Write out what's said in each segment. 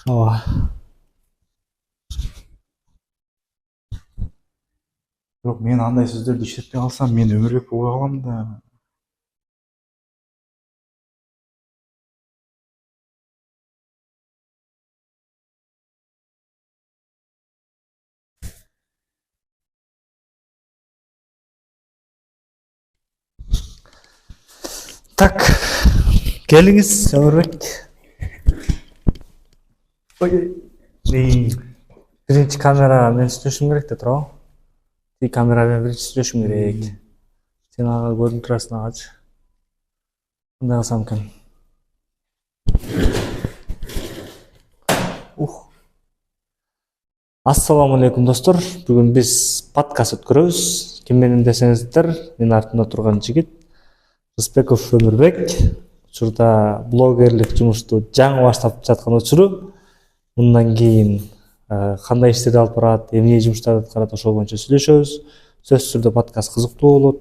Ооба. Бирок мен андай сөздөрдү иштетпей калсам, мен Өмүрбек болбой калам да. Так, келиңиз Өмүрбек. Биринчи камера мен сүйлөшүм керек да туурабы? Ти камера менен биринчи сүйлөшүм керек. Сен ага көрүнүп турасың агачы. Кандай кылсам экен? Ассаламу алейкум достор. Бүгүн биз подкаст өткөрөбүз. Ким менен десеңиздер, менин артымда турган жигит Рыспеков Өмүрбек. Учурда блогерлик жумушту жаңы баштап жаткан учуру. Мындан кийин кандай иштерди алып барат, эмне жумуштарды аткарат, ошол боюнча сүйлөшөбүз. Сөзсүз түрдө подкаст кызыктуу болот.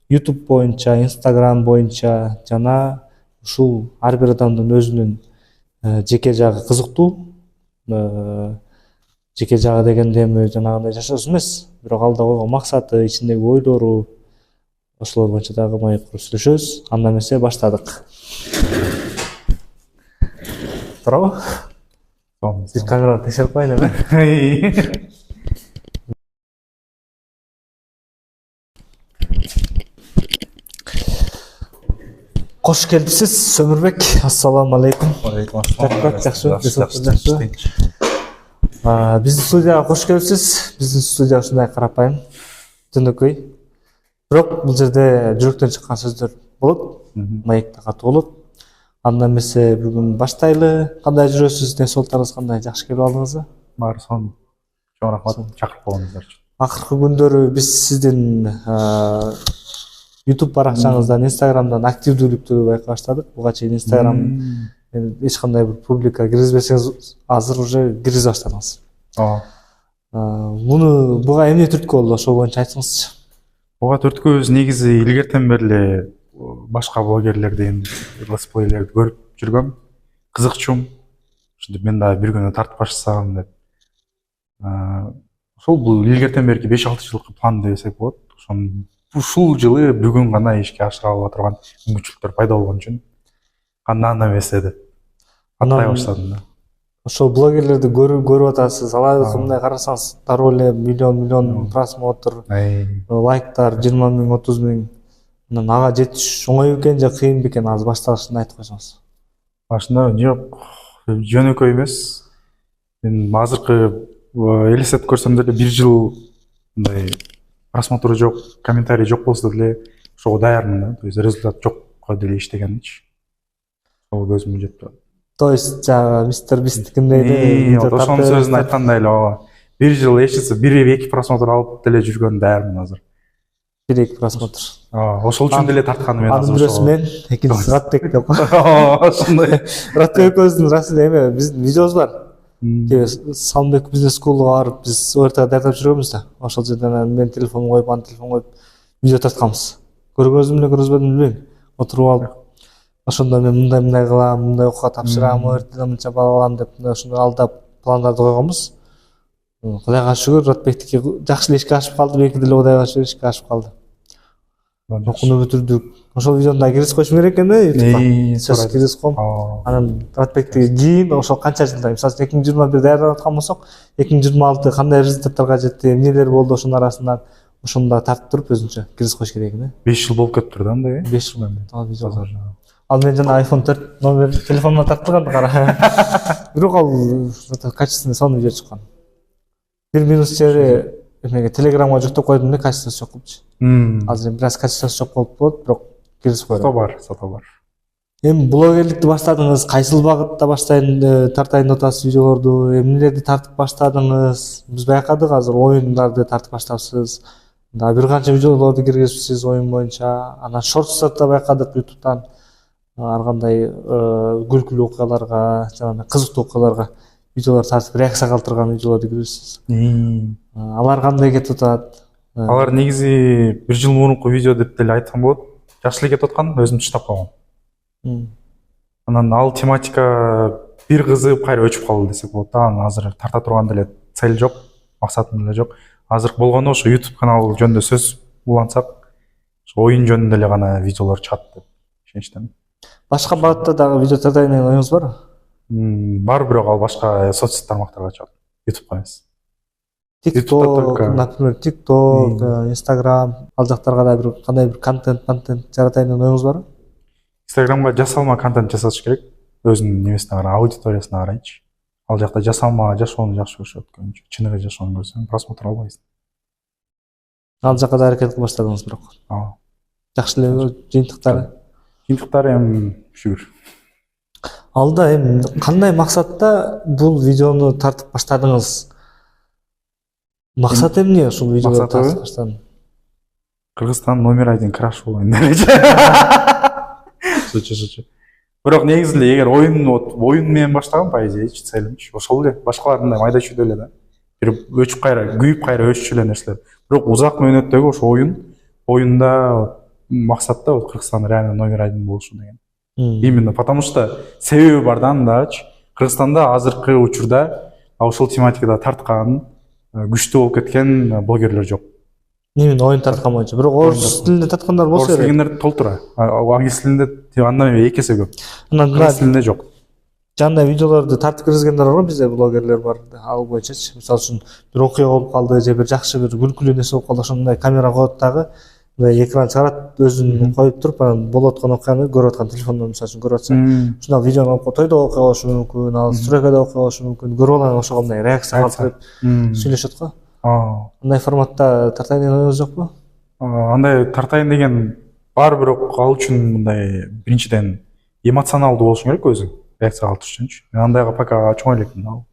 YouTube боюнча, Instagram боюнча жана ушул ар бир адамдын өзүнүн жеке жагы кызыктуу. Жеке жагы дегенде эми жанагындай жашоосу эмес, бирок алда койгон максаты, ичиндеги ойлору, ошолор боюнча дагы маек куруп сүйлөшөбүз. Анда эмесе баштадык. Туурабы? Бир камераны текшерип коеюн эми. Кош келипсиз Өмүрбек. Ассаламу алейкум. Алейкум ассалам. Жакшы. Биздин студияга кош келипсиз. Биздин студия ушундай карапайым, жөнөкөй. Бирок бул жерде жүрөктөн чыккан сөздөр болот, маекте катуу болот. Анда эмесе бүгүн баштайлы. Кандай жүрөсүз? Ден соолуктарыңыз кандай? Жакшы келип алдыңызбы? Баары сонун. Чоң рахмат чакырып койгонуңуздар үчүн. Акыркы күндөрү биз сиздин YouTube баракчаңыздан, Instagram'дан активдүүлүктү байкай баштадык. Буга чейин Instagram эч кандай бир публика киргизбесеңиз, азыр уже киргизе баштадыңыз. Буга эмне түрткү болду? Ошол боюнча айтсаңызчы. Буга түрткүбүз негизи илгертен бери эле башка блогерлердин летсплейлерди көрүп жүргөм. Кызыкчумун. Ошентип мен дагы бир күнү тартып баштасам деп. Ошол бул илгертен берки 5-6 жылкы план десек болот. Ушул жылы бүгүн гана ишке ашыра алып турган мүмкүнчүлүктөр пайда болгон үчүн кандай эмесе деп аттай баштадым да. Ошол блогерлерди көрүп атасыз. Аларды мындай карасаңыз, дароо эле миллион просмотр, лайктар 20 000, 30 000. Анан ага жетиш оңой экен же кыйын бекен, азыр башталышында айтып койсоңуз. Башында жок, жөнөкөй эмес. Мен азыркы элестетип көрсөм деле 1 жыл мындай просмотру жок, комментарий жок болсо деле ошого даярмын да. То есть результат жокко деле иштегеничи. Ошол көзүмө жетти. То есть жана мистер Бистикиндей ошонун сөзүн айткандай эле ооба. 1 жыл эчтесе 1-2 просмотр алып деле жүргөн даярмын азыр. 1-2 просмотр. Ошол үчүн деле тартканым мен азыр. Бирөөсү мен, экинчиси Ратбек деп кой. Ошондой. Ратбек экөөбүздүн расында эме биздин видеобуз бар. Салмбек бизнес скулга барып биз ОРТга даярдап жүргөнбүз да. Ошол жерден мен телефон коюп, аны телефон коюп видео тартканбыз. Көргөнүзмү эле көргөзбөдүмбү билбейм. Отуруп алып ошондо мен мындай кылам, мындай окууга тапшырам, ОРТден мынча балл алам деп ошондой алдап пландарды койгонбуз. Кудайга шүгүр, Ратбектики жакшы эле ишке ашып калды, меники деле Кудайга шүгүр ишке ашып калды. Окууну бүтүрдүк. Ошол видеону да киргизип коюшум керек экен да YouTubeга. Сөзсүз киргизип коем. Анан Ратбектики кийин ошол канча жылда, мисалы 2021 даярдап аткан болсок, 2026 кандай результаттарга жетти, эмнелер болду ошонун арасынан, ошону да тартып туруп өзүнчө киргизип коюш керек экен. 5 жыл болуп кетиптир да андай. 5 жыл. Ал мен жана iPhone 4 номер телефонума тартылган кара. Бирок ал качественный сонун видео чыккан. Бир минус жери эмеге Телеграмга жүктөп койдум эле, качествосы жок болчу. Азыр бир аз качествосы жок болуп болот, бирок киргизип койдум. Сато бар. Эми блогерликти баштадыңыз, кайсыл багытта баштайын тартайын деп атасыз видеолорду, эмнелерди тартып баштадыңыз? Биз байкадык, азыр оюндарды тартып баштапсыз. Да бир канча видеолорду киргизипсиз оюн боюнча. Анан шортстарды да байкадык YouTube'дан. Ар кандай күлкүлүү окуяларга, жана кызыктуу окуяларга видеолор тартып реакция калтырган видеолорду киргизипсиз. Алар кандай кетип атат? Алар негизи 1 жыл мурунку видео деп деле айтсам болот. Жакшы эле кетип аткан, өзүм чыштап койгом. Анан ал тематика бир кызыгып кайра өчүп калды десек болот да. Анан азыр тарта турган деле цель жок, максатым деле жок. Азыр болгону ошо YouTube канал жөнүндө сөз улантсак, ошо оюн жөнүндө эле гана видеолор чыгат деп ишеничтен. Башка багытта дагы видео тартай деген оюңуз барбы? Бар, бирок ал башка соц тармактарга чыгат. YouTubeга эмес. TikTok, только. например, TikTok, Instagram, ал жактарга да бир кандай бир контент жаратайын деген оюңуз барбы? Instagramга жасалма контент жасаш керек. Өзүнүн немесине карай, аудиториясына карайчы. Ал жакта жасалма жашоону жакшы көрүшөт. Чыныгы жашоону көрсөң, просмотр албайсың. Ал жака да аракет кылып баштадыңыз бирок. Жакшы эле жыйынтыктары. Жыйынтыктары эми шүгүр. Алда эми кандай максатта бул видеону тартып баштадыңыз? Максат эмне ушул видеону Максаты? тартып баштадыңыз? Кыргызстан номер 1 краш болоюн делечи. Шучу. Бирок негизи эле эгер оюн менен баштаган по идее целимчи ошол эле. Башкалардын майда чүйдө эле да. Бир өчүп кайра, күйүп кайра өччү эле нерселер. Бирок узак мөөнөттөгү ошо оюнда максат да Кыргызстан реально номер 1 болушу деген. Именно потому что себеби бар да андачы. Кыргызстанда азыркы учурда ошол тематикада тарткан, күчтүү болуп кеткен блогерлер жок. Именно оюн тарткан боюнча. Бирок орус тилинде тарткандар болсо Орус тилинде толтура. Англис тилинде андан эки эсе көп. Кыргыз тилинде жок. Жандай видеолорду тартып киргизгендер бар, бизде блогерлер бар. Ал боюнчачы. Мисалы үчүн бир окуя болуп калды, же бир жакшы бир күлкүлүү нерсе болуп калды, ошондой камера коет дагы экран чыгарат, өзүн коюп туруп, анан болуп аткан окуяны көрүп аткан телефондон мисалы үчүн көрүп атса, ушундай видеону алып тойдо окуя болушу мүмкүн, ал стройкада окуя болушу мүмкүн. Көрүп алган ошого мындай реакция калтырып сүйлөшөт го. Андай форматта тартайын деген оюңуз жокпу? Андай тартайын деген бар, бирок ал үчүн мындай биринчиден эмоционалдуу болушуң керек өзүң, реакция калтырыш үчүнчү. Мен андайга пока чоң элекмин.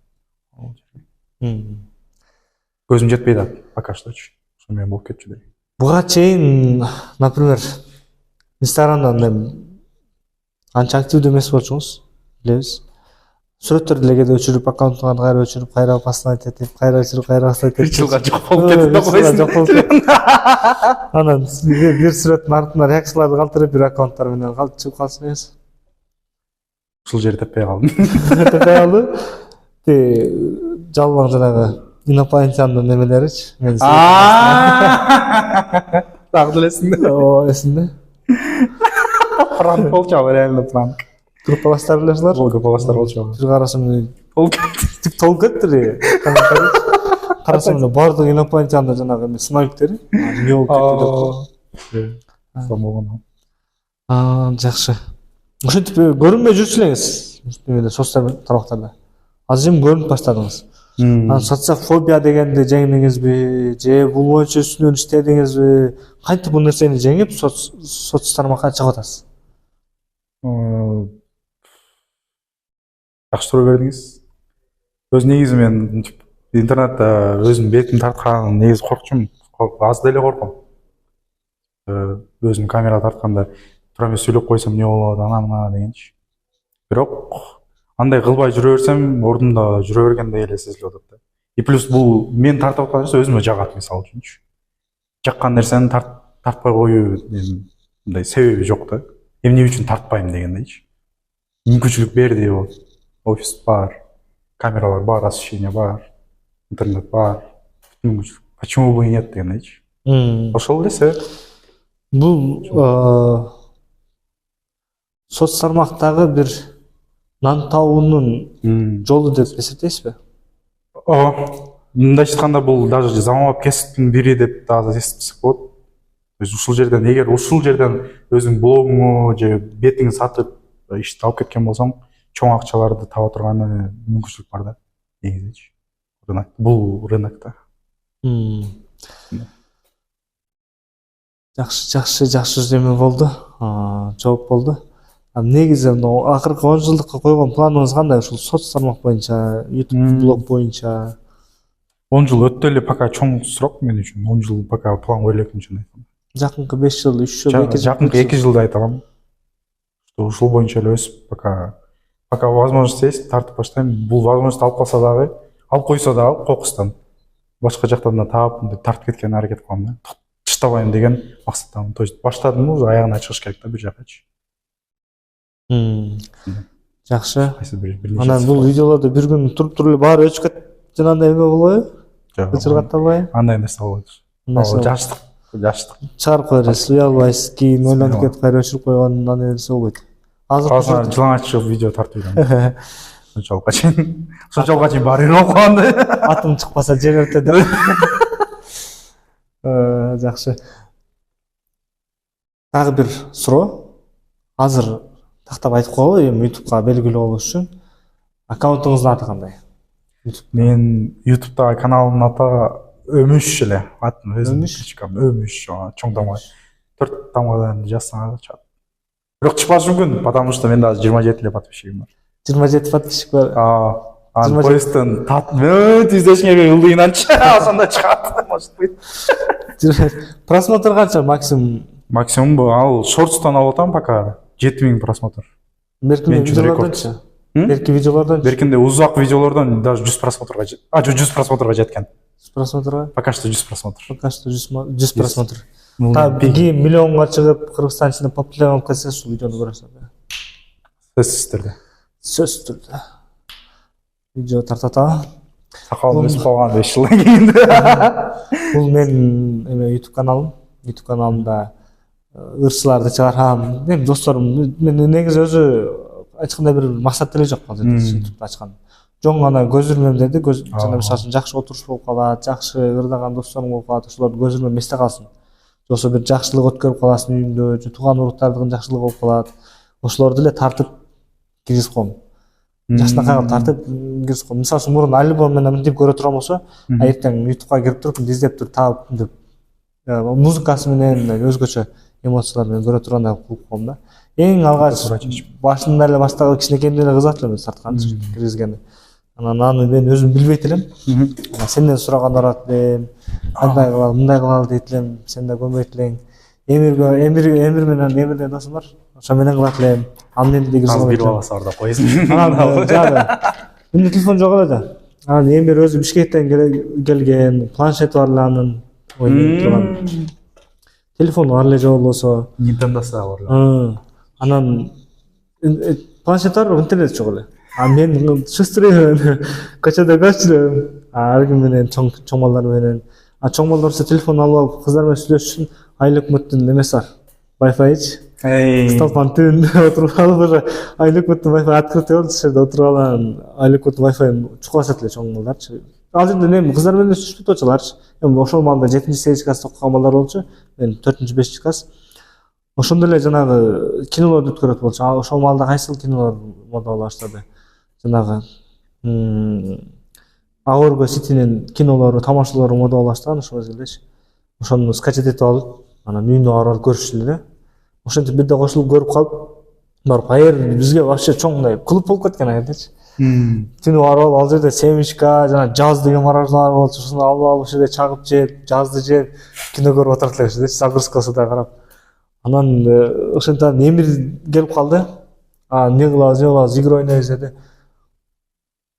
Көзүм жетпейт да пока шточу. Ошо менен болуп кетчү дейм. Буга чейин, например, Инстаграмда анча активдүү эмес болчуңуз, билебиз. Сүрөттөрдү эле кээде өчүрүп, аккаунттуңарды кайра өчүрүп, кайра бастырып этип, кайра өчүрүп, кайра бастырып этип. 1 жылга жок болуп кетти да койсуң. Анан бир сүрөттүн артына реакцияларды калтырып, бир аккаунттар менен чыгып калсыңыз. Ушул жерде теппей калдым. Теппей калды. Жалбаң жанагы инопланетяндын немелеричи. Дагы деле эсиңде? Ооба, эсимде. Пранк болчу, реально пранк. Группалаштар эле Группалаштар болчу. Бир карасам толуп кетти. Карасам эле баардык инопланетяндар жанагы сынойлуктери эмне болуп кетти деп. Самогон. Жакшы. Ошентип көрүнбөй жүрчү элеңиз немеде соцсал тармактарда. Азыр эми көрүнүп баштадыңыз. Социофобия дегенди жеңдиңизби, же бул боюнча үстүнөн иштедиңизби? Кантип бул нерсени жеңип соц тармакка чыгып атасыз? Жакшы суроо бердиңиз. Өз негизи мен интернетте өзүм бетим тарткан негизи коркчумун. Аз деле корком. Өзүм камера тартканда тура мен сүйлөп койсом эмне болот, ана дегенчи. Бирок андай кылбай жүрө берсем, ордумда жүрө бергендей эле сезилип атат да. И плюс бул мен тартып аткан нерсе өзүмө жагат, мисалы үчүнчү. Жаккан нерсени тартпай коюу мындай себеби жок да. Эмне үчүн тартпайм дегендейчи. Мүмкүнчүлүк берди болот. Офис бар, камералар бар, освещение бар, интернет бар. Мүмкүнчүлүк. Почему бы и нет дегендейчи. Ошол эле себеп. Бул соц тармактагы бир нан табуунун жолу деп эсептейсизби? Мындайча айтканда бул даже заманбап кесиптин бири деп дагы эсептесек болот. Ушул жерден эгер өзүң блогуңу же бетиңди сатып ишти алып кеткен болсоң, чоң акчаларды таба турган мүмкүнчүлүк бар да. Негизичи. Бул рынокто. Жакшы эме болду. Жооп болду. Негизи акыркы 10 жылдыкка койгон планыңыз кандай? Ушул соц тармак боюнча, YouTube блог боюнча? 10 жыл өттү эле, пока чоң суроо мен үчүн. 10 жыл пока план кое элекмин чын айтканда. Жакынкы 5 жыл, 3 жыл, 2 жыл. Жакынкы 2 жылда айта алам. Ушул боюнча эле өсүп, пока возможность есть, тартып баштайм. Бул возможность алып калса дагы, алып койсо дагы кокустан башка жактан да таап, тартып кеткен аракет кылам да. Таштабайм деген максаттамын. То есть баштадым, уже аягына чыгыш керек да бир жакачы. Жакшы. Кайсы бир Анан бул видеолорду бир күн туруп эле баары өчүп кетип жанагындай эме болбойбу? Чыргатталбайбы? Андай нерсе болбойт. Жаштык. Чыгарып кое бересиз, уялбайсыз, кийин ойлонуп кетип кайра өчүрүп койгон андай нерсе болбойт. Азыр жылаңач чыгып видео тартып жүрөм. Ошончолукка чейин баары болуп калганда. Атым чыкпаса жер өртө деп. Жакшы. Дагы бир суроо. Азыр тактап айтып коелу, эми YouTube'га белгилүү болуш үчүн аккаунтуңуздун аты кандай? Мен YouTube'дагы каналымдын аты Өмүш эле. Атын өзүм Өмүш? кичкам Өмүш, чоң тамга. 4 тамгадан жазсаң чыгат. Бирок чыкпашы мүмкүн, потому что менде азыр 27 эле подписчигим бар. 27 подписчик бар. Аны поисттен татып издешиңерге ылдыйнанчы, ошондо чыгат. Может быть. Просмотр канча максимум? Максимум ал шортстан алып атам пока 7000 просмотр. Беркинде видеолордончу? Берки видеолордончу? Беркинде узак видеолордон даже 100 просмотрга 100 просмотрга жеткен. 100 просмотрга? Пока что 100 просмотр. Пока что 100 просмотр. Кийин миллионго чыгып, Кыргызстан ичинде популярный болуп кетсе, ушул видеону көрөсүң. Сөзсүз түрдө. Сөзсүз түрдө. Видео тартата. Сакалым өсүп калган 5 жылдан кийин. Бул менин YouTube каналым. YouTube каналымда ырчыларды чыгарам. Эми досторум, мен негизи өзү ачкандай бир максат деле жок азыр YouTube'да ачкан. Жоң гана көз ирмемдерди, жана мисалы үчүн жакшы отуруш болуп калат, жакшы ырдаган досторум болуп калат, ошолорду көз ирмем эсте калсын. Жоксо бир жакшылык өткөрүп каласың үйүндө, же тууган уруктардын жакшылыгы болуп калат. Ошолорду эле тартып киргизип коем. Жакшынакайга тартып киргизип коем. Мисалы үчүн мурун альбом менен мынтип көрө турган болсо, эртең YouTube'га кирип туруп, издеп туруп таап мынтип музыкасы менен өзгөчө эмоциялар менен көрө тургандай кылып коем да. Эң алгач башында эле баштагы кичинекейимде эле кызыгат элем тартканды, киргизгенди. Анан аны мен өзүм билбейт элем. Сенден сураган барат элем. Кандай кылалы, мындай кылалы дейт элем. Сен да көнбөйт элең. Эмир менен Эмирден досум бар. Ошо менен кылат элем. Аны эмди киргизип Азыр бир баласы бар да койсун. Анан жагы. Менде телефон жок эле да. Анан Эмир өзү Бишкектен келген, планшети бар эле анын ойнойт турган. Телефону бар эле же болбосо. Nintendo бар эле. Анан планшет бар, интернет жок эле. Мен шустрый көчөдө көрчүлөм. Ар ким менен чоң балдар менен. Чоң балдар болсо телефон алып алып кыздар менен сүйлөшүш үчүн айлык мөттүн эмеси бар. Wi-Fi. Столпан түбүндө отуруп алып уже айлык мөттүн Wi-Fi открытый болду, ошол жерде отуруп алам. Айлык мөттүн Wi-Fi чукулашат эле чоң балдарчы. Ал жерде эми кыздар менен сүйлөшпөйт болчуларчы. Эми ошол маалда 7-8 класста окуган балдар болчу. Мен 4-5 класс. Ошондо эле жанагы кинолорду өткөрөт болчу. Ошол маалда кайсыл кинолор мода боло баштады? Жанагы Агорго Ситинин кинолору, тамашалоору мода боло баштаган ошол мезгилдечи. Ошону скачать этип алып, анан үйүндө барып көрүшчү эле. Ошентип бирде кошулуп көрүп калып, барып айыр бизге вообще чоңдай клуб болуп кеткен айырдачы. Түнү барып ал жерде семечка, жана жаз деген мороженое болчу, ошону алып ошол жерде чагып жеп, жазды жеп, кино көрүп отурат элек, загрузкасы да карап. Анан ошентип Эмир келип калды. Эмне кылабыз, игра ойнойбуз деди.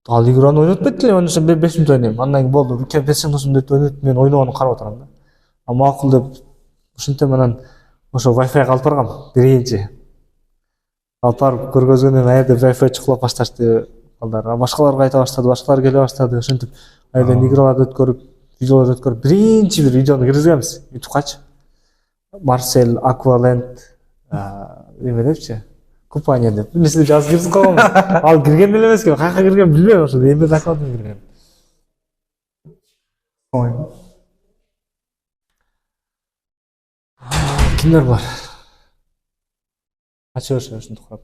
Ал играны ойнотпойт эле, ойносо 5 мүнөт ойнойм. Андан кийин болду, берсең досум деп ойнойт, мен ойногону карап отурам да. Макул деп ошентип анан ошо Wi-Fi алып баргам, биринчи. Алып барып көргөзгөндөн аерде Wi-Fi чукулап башташты балдар. Башкалар кайта баштады, башкалар келе баштады. Ошентип аерден играларды өткөрүп, видеолорду өткөрүп, биринчи бир видеону киргизгенбиз YouTube'гачы. Marcel Aqualand эме депчи, купание деп. Эмнесине жазып киргизип койгонбуз. Ал кирген деле эмес экен, каяка кирген билбейм, ошо Эмир аккаунтунан кирген. Кимдер бар? Ачы ошентип коюп.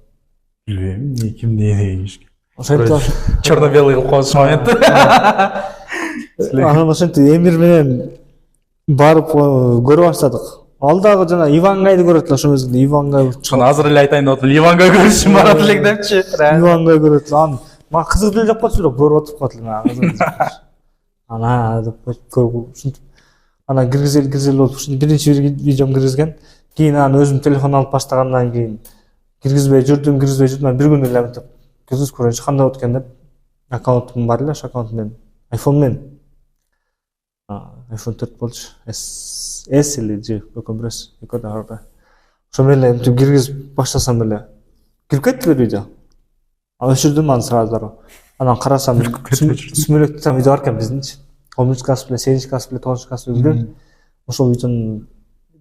Билбейм, ким не дейишки. Ошентип черно-белый кылып коюш момент. Анан ошентип Эмир менен барып көрө баштадык. Ал дагы жана Ивангайды көрөт эле ошол мезгилде. Ивангай ошону азыр эле айтайын деп атып, Ивангай көрүшүм барат элек депчи. Ивангай көрөт эле. Анан мага кызык деле жок болчу, бирок көрүп отуруп калат элем. Ана деп көрүп ушинтип анан киргизели болуп ушинтип биринчи видеом киргизген. Кийин анан өзүм телефон алып баштагандан кийин киргизбей жүрдүм. Бир күн эле мынтип киргизип көрөйүнчү кандай болот экен деп. Аккаунтум бар эле, ошол аккаунт менен iPhone менен. iPhone 4 болчу. S или G, экөө бирөөсү, экөө да. Ошо менен эле мынтип киргизип баштасам эле кирип кетти бир видео. Өчүрдүм аны сразу. Анан карасам сүмөлөктүү видео бар экен биздинчи. 10 класс, 8 класс, 9 класс билген. Ошол видеону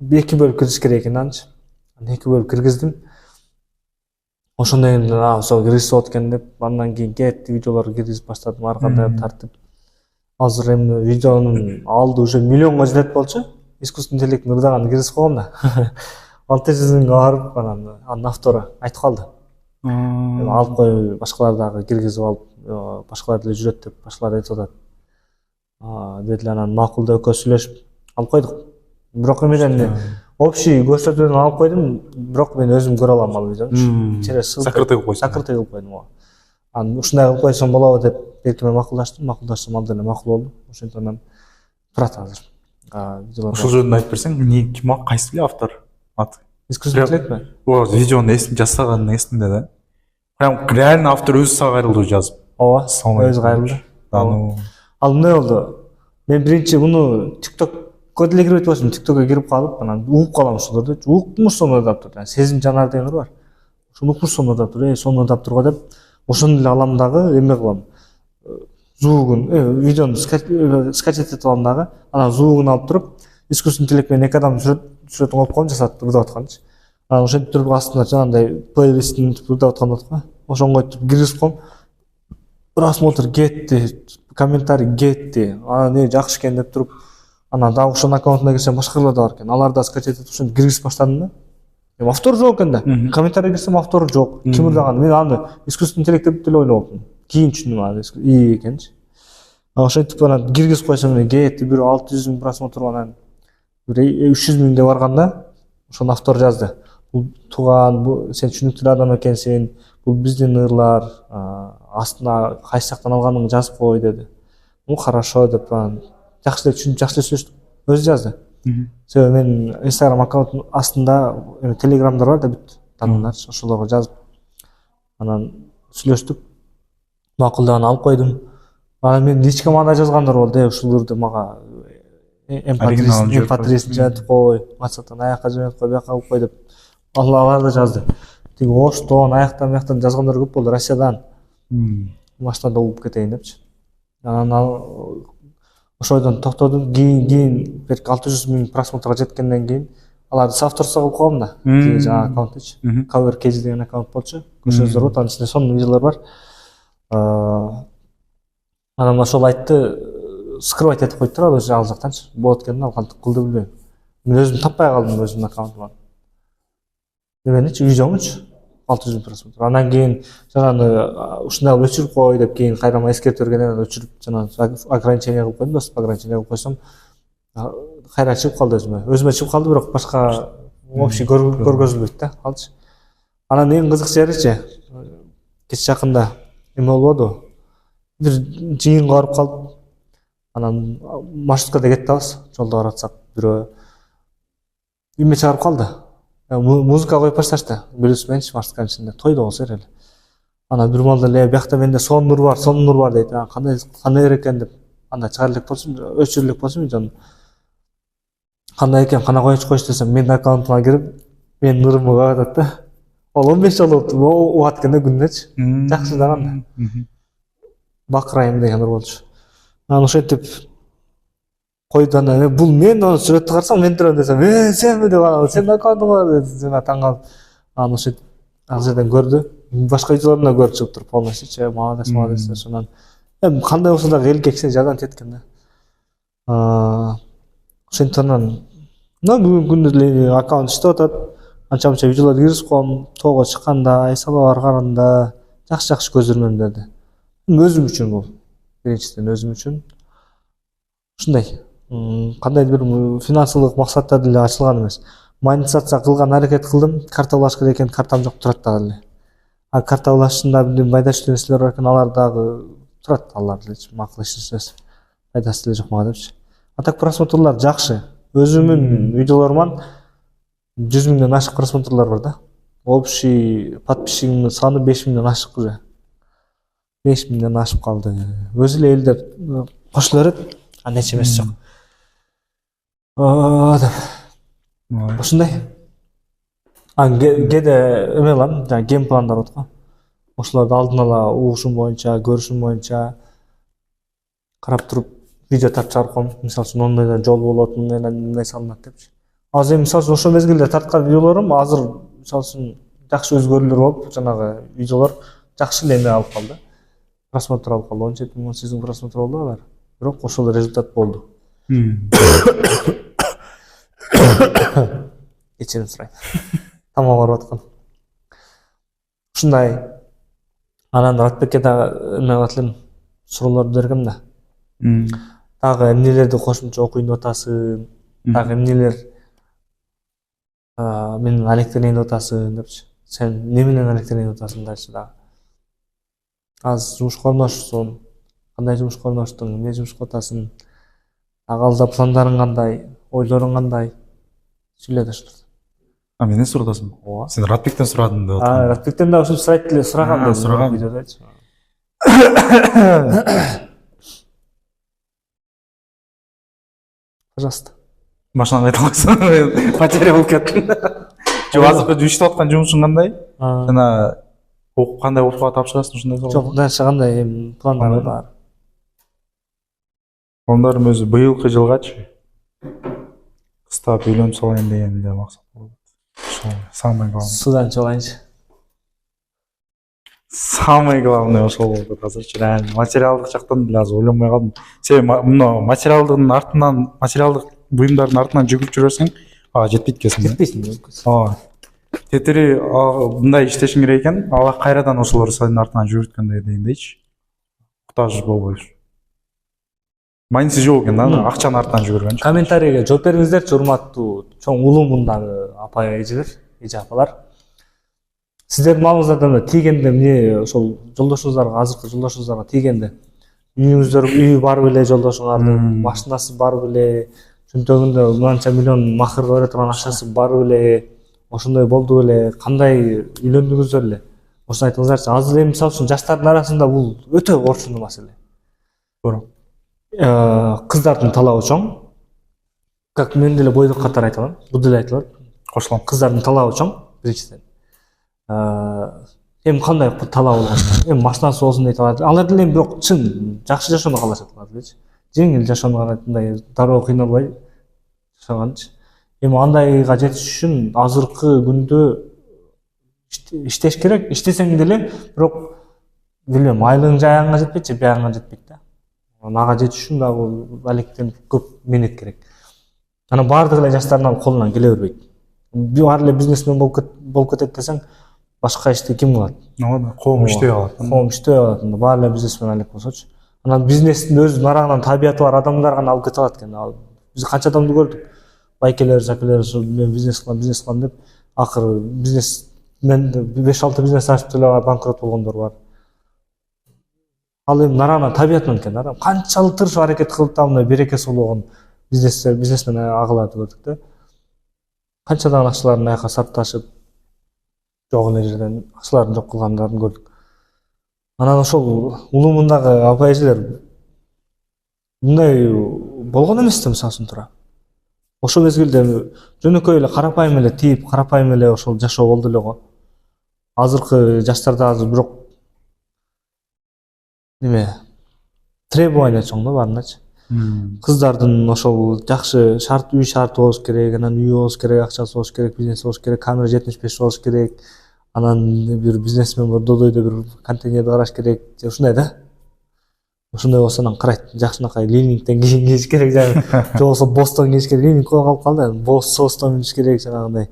2 бөлүп киргизиш керек экен анчы. 2 бөлүп киргиздим. Ошондон кийин ошо киргизип болот экен деп, андан кийин кетти видеолорду киргизип баштадым, ар кандай тартып. Азыр эми видеонун алды уже миллионго жетет болчу. Искусственный интеллекттин ырдаганы киргизип койгом да. 600 миңге барып, анан автору айтып калды. Алып кой, башкалар дагы киргизип алып, башкалар деле жүрөт деп, башкалар айтып атат. Дедилер, анан макул деп экөөбүз сүйлөшүп алып койдук. Бирок эми общий көрсөтүүдөн алып койдум, бирок мен өзүм көрө алам ал видеону. Сокрытый кылып койсуң. Сокрытый кылып койдум. Анан ушундай кылып койсом болобу деп эркиме макулдаштым, ал деле макул болду. Ошентип анан турат азыр. Ошол жөнүндө айтып берсең, ким кайсы эле автор аты? Искусственный интеллектпи? Ооба, видеону жасаганы эсимде да. Прям реально автор өзү сага кайрылды жазып. Ооба, өзү кайрылды. Ал эмне болду? Мен биринчи муну TikTokко деле кирип өтпөсүм, TikTokко кирип калып, анан угуп калам ушуларды. Угуптум сону ырдап тур. Сезим жанар деген бар. Ошону угуп сону ырдап тур, сону ырдап турго деп, ошону деле алам дагы эме кылам. Звугун, видеону скачать этип алам дагы, анан звугун алып туруп, искусственный интеллект менен 2 адам сүрөтүн коюп коем, жасап ырдап атканчы. Анан ошентип туруп астына жанагындай плейлисттин ырдап аткан го. Ошону коюп киргизип коем. Просмотр кетти, комментарий кетти. Анан жакшы экен деп туруп, анан дагы ошонун аккаунтуна кирсем башкалар да бар экен. Алар да скачать этип ошентип киргизип баштадым да. Автор жок экен да. Комментарий кирсем автор жок. Ким ырдаган? Мен аны искусственный интеллект деп деле ойлоптум. Кийин түшүндүм аны ии экенчи. Ошентип анан киргизип койсом эле кетти, бир 600 миң просмотр анан бир 300 миңге барганда ошонун автор жазды. Бул тууган, сен түшүнүктүү адам экенсиң. Бул биздин ырлар, астына кайсы жактан алганыңды жазып кой деди. Хорошо деп анан жакшы эле түшүнүп, жакшы эле сүйлөштүк. Өзү жазды. Себеби мен Instagram аккаунттун астында телеграмдар бар да бүт таанымдар, ошолорго жазып анан сүйлөштүк. Макул деп алып койдум. Анан мен личка мага жазгандар болду, ушуларды мага MP3 жөнөтүп кой, WhatsApp'тан аякка жөнөтүп кой, бияка кылып кой деп. Алар да жазды. Тиги Оштон, аяктан бияктан жазгандар көп болду, Россиядан. Баштан да угуп кетейин депчи. Анан ошойдон токтодум. Кийин 600 миң просмотрга жеткенден кийин аларды соавторство кылып койгом да. Жаңа аккаунтчу. Cover KG деген аккаунт болчу. Көрсөңүздөр болот, анын ичинде сонун видеолор бар. Анан ошол айтты, скрывать этип койду турат ал жактанчы. Болот экен, ал кантип кылды билбейм. Мен өзүм таппай калдым өзүмдүн аккаунтуман. Эменичи, видеомучу 600 миң просмотр. Андан кийин жанагы ушундай кылып өчүрүп кой деп кийин кайрама эскертип бергенден өчүрүп жанагы ограничение кылып койдум, доступ ограничение кылып койсом кайра чыгып калды өзүмө. Өзүмө чыгып калды, бирок башка общий көргөзүлбөйт да алчы. Анан эң кызык жеричи, кеч жакында эме болбоду? Бир жыйынга барып калып, анан маршруткада кетип атабыз, жолдо баратсак, бирөө эме чыгарып калды. Музыка коюп башташты, билүүсүнчү маршрутканын ичинде, тойдо болсо эле. Анан бир малда эле биякта менде сонун нур бар дейт. Кандай экен деп, анда чыгара элек болсун, өчүрө элек болсун видеону. Кандай экен, кана коюш десем, менин аккаунтума кирип, менин нурумду коюп атат да. Ал 15 жолу угат экен да күнүнөчү. Жакшы даган да. Бакырайым деген нур болчу. Анан ошентип койду, анан бул мен сүрөттү карасаң мен турам десем, сенби деп анан сенин аккаунтуң бар жана таң калып. Анан ошентип ал жерден көрдү. Башка видеолорунда көрүп чыгып туруп, полностью молодец ошонан. Эми кандай болсо дагы элге кичине жардам эткен да. Ошентип анан бүгүнкү күндө деле аккаунт иштеп атат. Анча-мынча видеолор киргизип коем, тоого чыкканда, айсалга барганда жакшы көзөрмөм берди. Өзүм үчүн бул. Биринчиден өзүм үчүн. Ушундай. Кандайдыр бир финансылык максатта деле ачылган эмес. Монетизация кылган аракет кылдым, карта улаш керек экен, картам жок турат дагы эле. Карта улашында бир пайдачы нерселер бар экен, алар дагы турат, алар делечи макул иштесебиз. Пайдасы деле жок мага депчи. А так просмотрлар жакшы. Өзүмдүн видеолоруман 100 миңден ашык просмотрлар бар да. Общий подписчигимдин саны 5 миңден ашык уже. 5 миңден ашып калды. Өзү эле элдер кошуло берет, а нече эмес жок. Ошундай. кээде эме кылам, жаңы ген пландар болот го. Ошолорду алдын ала угушум боюнча, көрүшүм боюнча карап туруп видео тартып чыгарып коем. Мисалы үчүн ондой жол болот, мындай салынат депчи. Азыр эми мисалы үчүн ошол мезгилде тарткан видеолорум азыр мисалы үчүн жакшы өзгөрүүлөр болуп, жанагы видеолор жакшы эле эме алып калды. Просмотр алып калды. 17 000 просмотр болду алар. Бирок ошол результат болду. Кечирим сурайм. Тамак ооруп аткан. Ушундай. Анан Ратбекке дагы эме кылат элем, суроолорду бергем да. Дагы эмнелерди кошумча окуйм деп атасың, дагы эмнелер менен алектенейин деп атасың депчи. Сен эмне менен алектенейин деп атасың дагы. Аз жумушка орношсуң, кандай жумушка орноштуң, эмне жумуш кылып атасың, алда пландарың кандай, ойлоруң кандай, сүйлө да ушуларды. Менен сурасың? Ооба. Сен Ратбектен сурадың деп атасың. Ратбектен дагы ушул сурайт эле, сураган да сураган видеодочу. Пожалуйста. Машинаны айта аласың? Потеря болуп кеттим. Жок, азыркы иштеп аткан жумушуң кандай? Жана кандай окууга тапшырасың ушундай кылып? Жок, дальше кандай пландар бар? Пландарым өзү быйылкы жылгачы кыстап үйлөнүп салайын деген эле максат болот. Ошол самый главный. Судан чыгайынчы. Самый главный ошол болот азырчы. Материалдык жактан деле азыр ойлонбой калдым. Себеби мына материалдын артынан, материалдык буюмдардын артынан жүгүрүп жүрөсүң, жетпейт экенсиң. Жетпейсиң. Тетири мындай иштешиң керек экен, Аллах кайрадан ошолорду сенин артынан жүгүрткөндөй дегендейчи. Муктаж болбойсуң. Майнысы жок экен да, акчанын артынан жүгүргөн. Комментарийге жооп бериңиздерчи, урматтуу чоң улуумундагы апа эжелер, эже апалар. Сиздердин малыңыздардан тийгенде эмне ошол жолдошуңуздарга, азыркы жолдошуңуздарга тийгенде үйү бар беле жолдошуңардын, машинасы бар беле, чөнтөгүндө мынанча миллион махыр бере турган акчасы бар беле, ошондой болду беле, кандай үйлөндүңүздөр эле? Ошону айтыңыздарчы. Азыр эми мисалы үчүн жаштардын арасында бул өтө орчундуу маселе. Туура. Кыздардын талабы чоң. Как мен деле бойдук катары айта алам, бул деле айтылат. Кошулам. Кыздардын талабы чоң, биринчиден. Эми кандай талабы болгон? Эми машинасы болсун дейт алар. Алар деле бирок чын жакшы жашоону каалашат алар делечи. Жеңил жашоону мындай дароо кыйналбай жашаганчы. Эми андайга жетиш үчүн азыркы күндө иштеш керек. Иштесең деле бирок билбейм, айлыгың жаянга жетпейт же биягыңа жетпейт да. Ага жетиш үчүн дагы алектенип көп менет керек. Анан баардык эле жаштардын колунан келе бербейт. Баары эле бизнесмен болуп кетет десең, башка ишти ким кылат? Ооба, коом иштей алат. Коом иштей алат. Баары эле бизнесмен алек болсочу. Анан бизнестин өзү нарагынан табияты бар адамдар гана алып кете алат экен. Биз канча адамды көрдүк. Байкелер, жакелер мен бизнес кылам деп, акыры бизнесмен 5-6 бизнес ачып деле банкрот болгондор бар. Ал эми нарагынан табиятынан экен адам. Канчалык тырышып аракет кылып да мындай берекеси болгон бизнесмен агаларды көрдүк да. Канчадан акчаларын аяка сарпташып, жок эле жерден акчаларын жок кылгандарын көрдүк. Анан ошол улуумундагы апа эжелер мындай болгон эмес да, мисалы үчүн туура. Ошол мезгилде жөнөкөй эле карапайым эле тийип, карапайым эле ошол жашоо болду эле го. Азыркы жаштарда азыр бирок неме требование чоң да баарыначы. Кыздардын ошол жакшы шарт, үй шарты болуш керек, анан үй болуш керек, акчасы болуш керек, бизнес болуш керек, камера 75 болуш керек, анан бир бизнесмен бар, додойдо бир контейнерди караш керек, же ушундай да. Ошондой болсо анан карайт, жакшынакай ливингден кийиш керек, же болбосо бостон кийиш керек, ливинг калып калды, бостон кийиш керек, жанагындай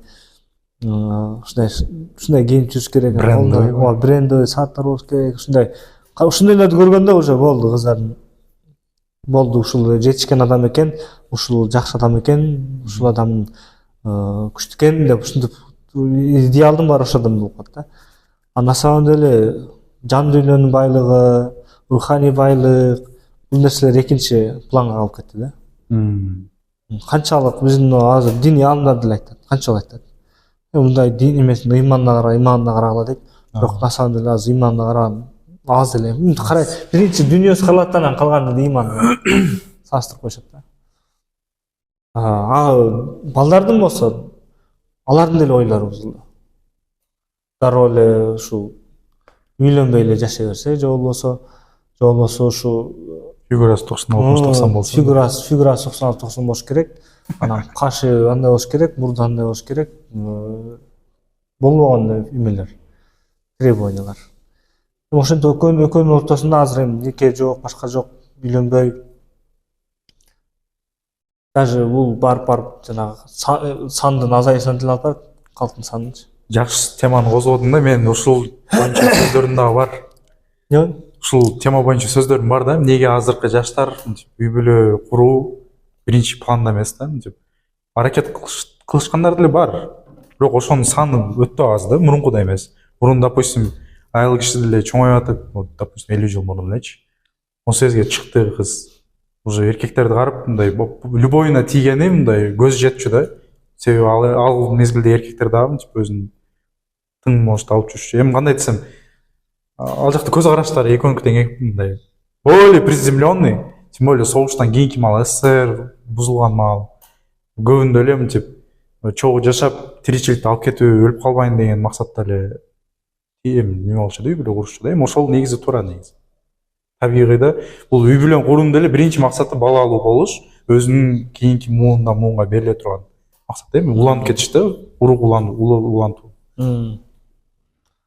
ушундай кийинип жүрүш керек, брендовый сааттар болуш керек, ушундайларды көргөндө уже болду, кыздардын болду, ушул жетишкен адам экен, ушул жакшы адам экен, ушул адам күчтүү экен деп ушинтип идеалдын баары ошол адам болуп калат да. А на самом деле жан дүйнөнүн байлыгы, руханий байлык, бул нерселер экинчи планга калып кетти да. Канчалык биздин азыр диний аалымдар деле айтат, канчалык айтат. Мындай дин эмесин иманына карагыла дейт. Бирок на самом деле азыр иманына караган аз эле. Карай, биринчи дүйнөсү калат, анан калганы иман салыштырып коюшат да. Балдардын болсо, алардын деле ойлору бузулду. дароо эле ушул үйлөнбөй эле жашай берсе, же болбосо ушу фигурасы 90 болсо. фигурасы 90 болуш керек. Анан кашы андай болуш керек, мурду андай болуш керек. Болбогон эмелер, требованиялар. Ошентип экөөнүн ортосунда азыр эми нике жок, башка жок, үйлөнбөй. Даже бул барып жанагы сандын азайышынан деле алып барат, калктын санынчы. Жакшы теманы козгодуң да, мен ушул боюнча сөздөрүм дагы бар. Ушул тема боюнча сөздөрүм бар да, эмнеге азыркы жаштар үй бүлө куруу биринчи планда эмес да, аракет кылышкандар деле бар. Бирок ошонун саны өтө аз да, мурункудай эмес. Мурун, допустим, айыл киши деле чоңоюп атып, допустим, 50 жыл мурун элечи. 18ге чыкты кыз. Уже эркектерди карап, мындай любойуна тийгени мындай көз жетчү да. Себеби ал мезгилде эркектер дагы өзүнүн тың может алып жүрчү. Эми кандай десем, ал жакта көз караштары экөөнүкү тең мындай более приземленный, тем более согуштан кийинки маал СССР бузулган маал. Көбүндө эле мынтип чогуу жашап, тиричиликти алып кетүү, өлүп калбайын деген максатта эле эми неме болчу да, үй бүлө курушчу да. Эми ошол негизи туура негизи. Табигый да, бул үй бүлө куруунун деле биринчи максаты бала алуу болуш, өзүнүн кийинки муунга бериле турган максат эми уланып кетиш да, урук улантуу.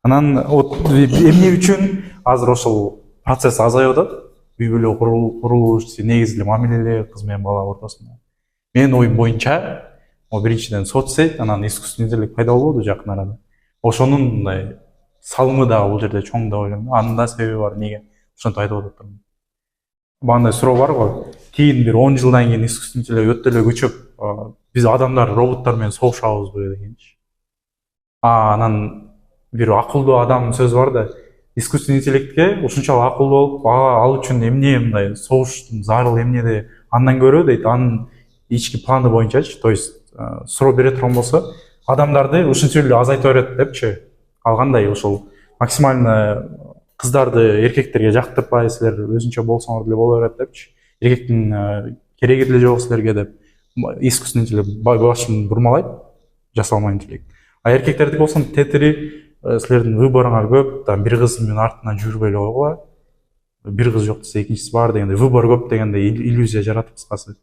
Анан вот эмне үчүн азыр ошол процесс азайып атат? Үй бүлө куруу негизи эле мамилелер кыз менен бала ортосунда. Менин оюм боюнча, биринчиден соцсет, анан искусственный интеллект пайда болду жакын арада. Ошонун мындай салымы дагы бул жерде чоң деп ойлойм. Анын да себеби бар, неге ошентип айтып атат. Багындай суроо бар го, кийин бир 10 жылдан кийин искусственный интеллект өтө эле күчөп, биз адамдар роботтор менен согушабызбы дегенчи. Анан бир акылдуу адамдын сөзү бар да, искусственный интеллектке ушунчалык акылдуу болуп, ал үчүн эмне мындай согуштун зарыл эмнеде андан көрө дейт, анын ички планы боюнчачы, то есть суроо бере турган болсо, адамдарды ушинтип эле азайтып берет депчи. Ал кандай ошол максимально кыздарды эркектерге жактырпай, силер өзүнчө болсоңор деле боло берет депчи. Эркектин кереги деле жок силерге деп искусственный интеллект башын бурмалайт, жасалма интеллект. А эркектердики болсо тетири, силердин выборуңар көп, бир кыз менен артынан жүрбөй эле койгула. Бир кыз жок десе экинчиси бар дегендей, выбор көп дегендей иллюзия жаратып кыскасы.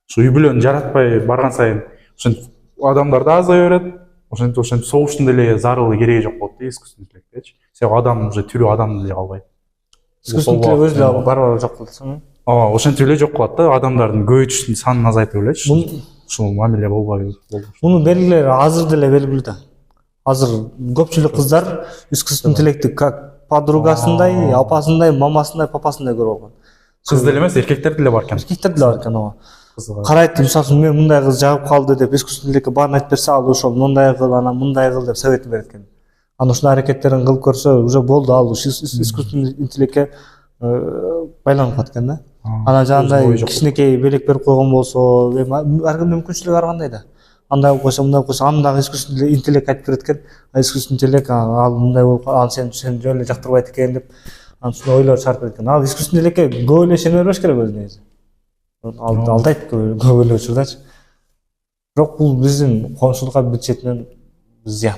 Ушу үй бүлөнү жаратпай барган сайын ошентип адамдар да азая берет, ошентип согуштун деле зарылы кереги жок болот да искусственный интеллектчи. Себеби адам уже тирүү адам деле калбайт. Искусственный интеллект өзү деле бар жок болот. Ошентип эле жок болот да, адамдардын көбөйтүштүн санын азайтып элечи. Ушул мамиле болбойбу. Мунун белгилери азыр деле белгилүү да. Азыр көпчүлүк кыздар искусственный интеллектти как подругасындай, апасындай, мамасындай, папасындай көрүп алган. Кыз деле эмес, эркектер деле бар экен. Эркектер деле бар экен, ооба. Карайт, мисалы үчүн мен мындай кыз жагып калды деп искусственный интеллектке баарын айтып берсе, ал ошол мындай кыл, анан мындай кыл деп совет берет экен. Анан ушундай аракеттерин кылып көрсө, уже болду, ал искусственный интеллектке байланып калат экен да. Анан жагындай кичинекей белек берип койгон болсо, ар кимдин мүмкүнчүлүгү ар кандай да. Андай болуп койсо, мындай болуп койсо, аны дагы искусственный интеллект айтып берет экен. Искусственный интеллект ал мындай болуп, ал сени жөн эле жактырбайт экен деп, анан ушундай ойлор чыгарып берет экен. Ал искусственный интеллектке көп эле ишене бербеш керек өзү негизи. Алдайт көп эле учурдачы. Бирок бул биздин коомчулукка бир четинен зыян.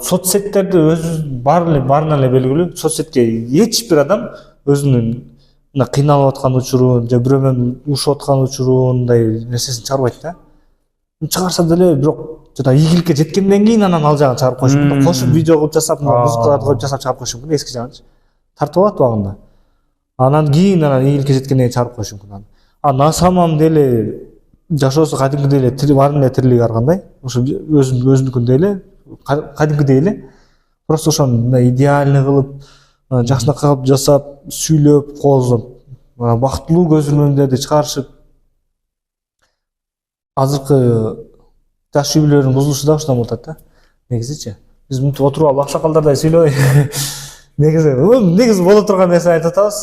Соцсеттерди өзү баарына эле белгилүү. Соцсетке эч бир адам өзүнүн кыйналып аткан учурун же бирөө менен урушуп аткан учурундай нерсесин чыгарбайт да. Чыгарса деле бирок жана ийгиликке жеткенден кийин анан ал жагын чыгарып коюш мүмкүн. Кошуп видео кылып жасап, музыкаларды коюп жасап чыгарып коюш мүмкүн, эски жагынчы. Тартып алат убагында. Анан кийин ийгиликке жеткенден кийин чыгарып коюш мүмкүн. На самом деле жашоосу кадимкидей эле, баарын эле тирилиги ар кандай. Ошо өзүнүкүндөй эле, кадимкидей эле. Просто ошону идеальный кылып, жакшынакай кылып жасап, сүйлөп, коозоп, бактылуу көзүрмөндөрдү чыгарышып, азыркы жаш үй бүлөлөрдүн бузулушу да ушундан болуп атат да. Негизичи биз мынтип отуруп алып аксакалдардай сүйлөбөй. Негизи боло турган нерсени айтып атабыз.